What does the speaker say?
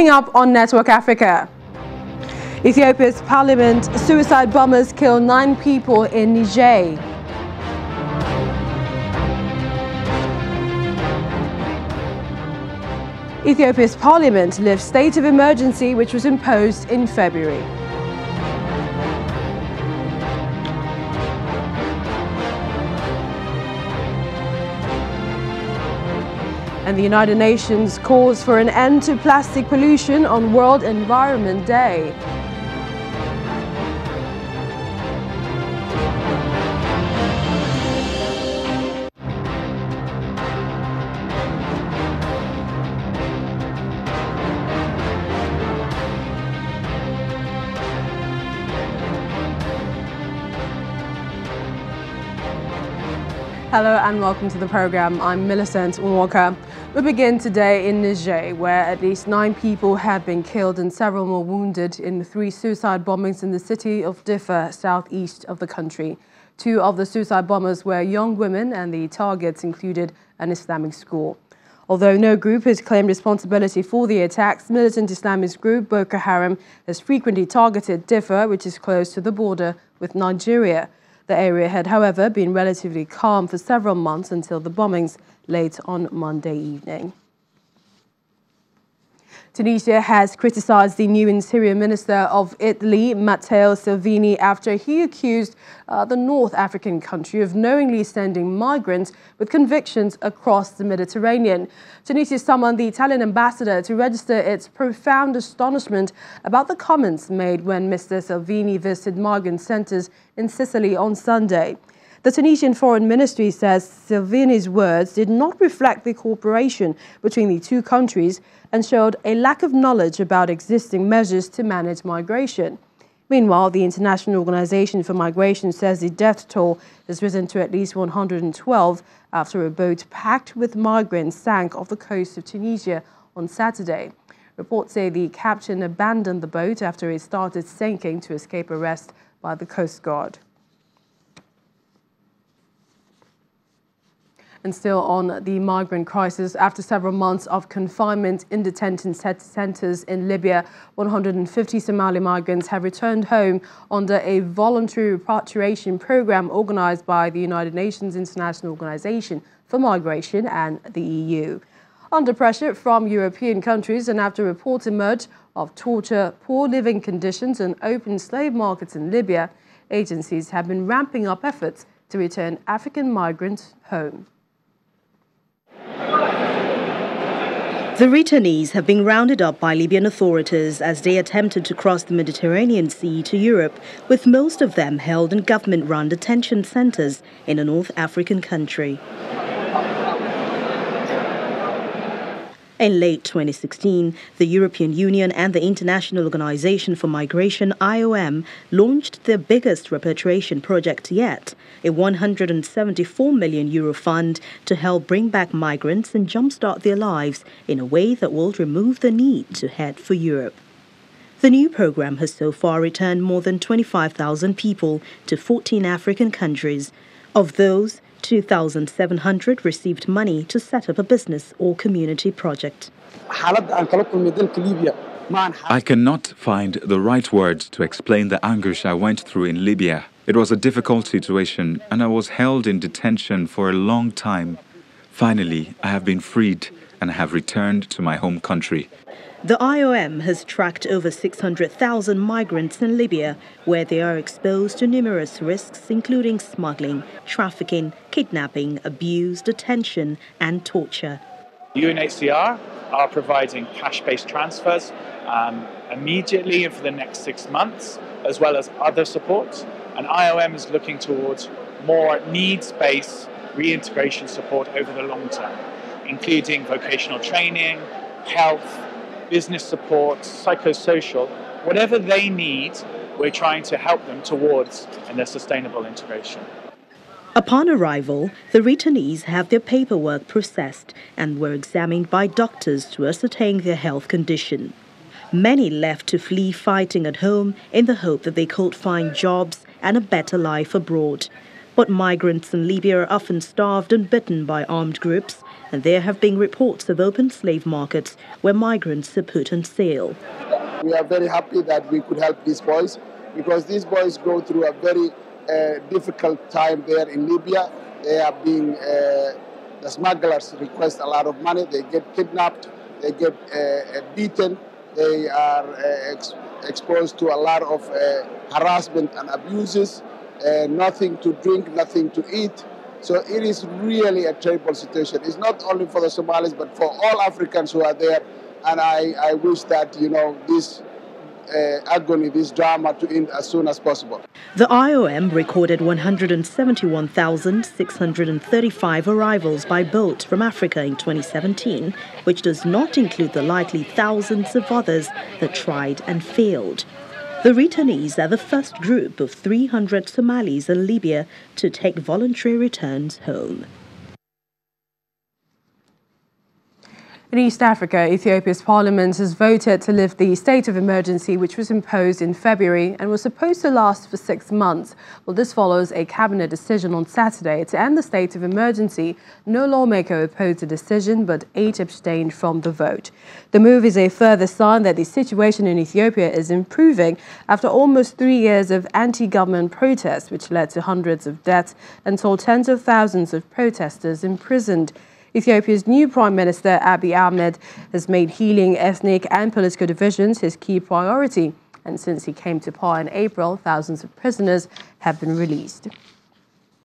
Up on Network Africa. Ethiopia's parliament, suicide bombers kill 9 people in Niger. Ethiopia's parliament lifts state of emergency which was imposed in February. And the United Nations calls for an end to plastic pollution on World Environment Day. Hello and welcome to the program. I'm Millicent Walker. We begin today in Niger, where at least 9 people have been killed and several more wounded in 3 suicide bombings in the city of Diffa, southeast of the country. 2 of the suicide bombers were young women and the targets included an Islamic school. Although no group has claimed responsibility for the attacks, militant Islamist group Boko Haram has frequently targeted Diffa, which is close to the border with Nigeria. The area had, however, been relatively calm for several months until the bombings late on Monday evening. Tunisia has criticized the new Interior Minister of Italy, Matteo Salvini, after he accused the North African country of knowingly sending migrants with convictions across the Mediterranean. Tunisia summoned the Italian ambassador to register its profound astonishment about the comments made when Mr. Salvini visited migrant centers in Sicily on Sunday. The Tunisian Foreign Ministry says Salvini's words did not reflect the cooperation between the 2 countries and showed a lack of knowledge about existing measures to manage migration. Meanwhile, the International Organization for Migration says the death toll has risen to at least 112 after a boat packed with migrants sank off the coast of Tunisia on Saturday. Reports say the captain abandoned the boat after it started sinking to escape arrest by the Coast Guard. And still on the migrant crisis, after several months of confinement in detention centers in Libya, 150 Somali migrants have returned home under a voluntary repatriation program organized by the United Nations International Organization for Migration and the EU. Under pressure from European countries and after reports emerged of torture, poor living conditions and open slave markets in Libya, agencies have been ramping up efforts to return African migrants home. The returnees have been rounded up by Libyan authorities as they attempted to cross the Mediterranean Sea to Europe, with most of them held in government-run detention centers in a North African country. In late 2016, the European Union and the International Organization for Migration, IOM, launched their biggest repatriation project yet, a €174 million fund to help bring back migrants and jumpstart their lives in a way that will remove the need to head for Europe. The new program has so far returned more than 25,000 people to 14 African countries. Of those, 2,700 received money to set up a business or community project. I cannot find the right words to explain the anguish I went through in Libya. It was a difficult situation and I was held in detention for a long time. Finally, I have been freed and have returned to my home country. The IOM has tracked over 600,000 migrants in Libya, where they are exposed to numerous risks, including smuggling, trafficking, kidnapping, abuse, detention, and torture. UNHCR are providing cash-based transfers immediately and for the next 6 months, as well as other support. And IOM is looking towards more needs-based reintegration support over the long term, including vocational training, health, business support, psychosocial, whatever they need, we're trying to help them towards in their sustainable integration. Upon arrival, the returnees have their paperwork processed and were examined by doctors to ascertain their health condition. Many left to flee fighting at home in the hope that they could find jobs and a better life abroad. But migrants in Libya are often starved and bitten by armed groups, and there have been reports of open slave markets where migrants are put on sale. We are very happy that we could help these boys, because these boys go through a very difficult time there in Libya. They are being, the smugglers request a lot of money, they get kidnapped, they get beaten, they are exposed to a lot of harassment and abuses, nothing to drink, nothing to eat. So it is really a terrible situation. It's not only for the Somalis, but for all Africans who are there. And I wish that, this agony, this drama to end as soon as possible. The IOM recorded 171,635 arrivals by boat from Africa in 2017, which does not include the likely thousands of others that tried and failed. The returnees are the first group of 300 Somalis in Libya to take voluntary returns home. In East Africa, Ethiopia's parliament has voted to lift the state of emergency, which was imposed in February and was supposed to last for 6 months. Well, this follows a cabinet decision on Saturday to end the state of emergency. No lawmaker opposed the decision, but 8 abstained from the vote. The move is a further sign that the situation in Ethiopia is improving after almost 3 years of anti-government protests, which led to hundreds of deaths and saw tens of thousands of protesters imprisoned. Ethiopia's new Prime Minister, Abiy Ahmed, has made healing ethnic and political divisions his key priority. And since he came to power in April, thousands of prisoners have been released.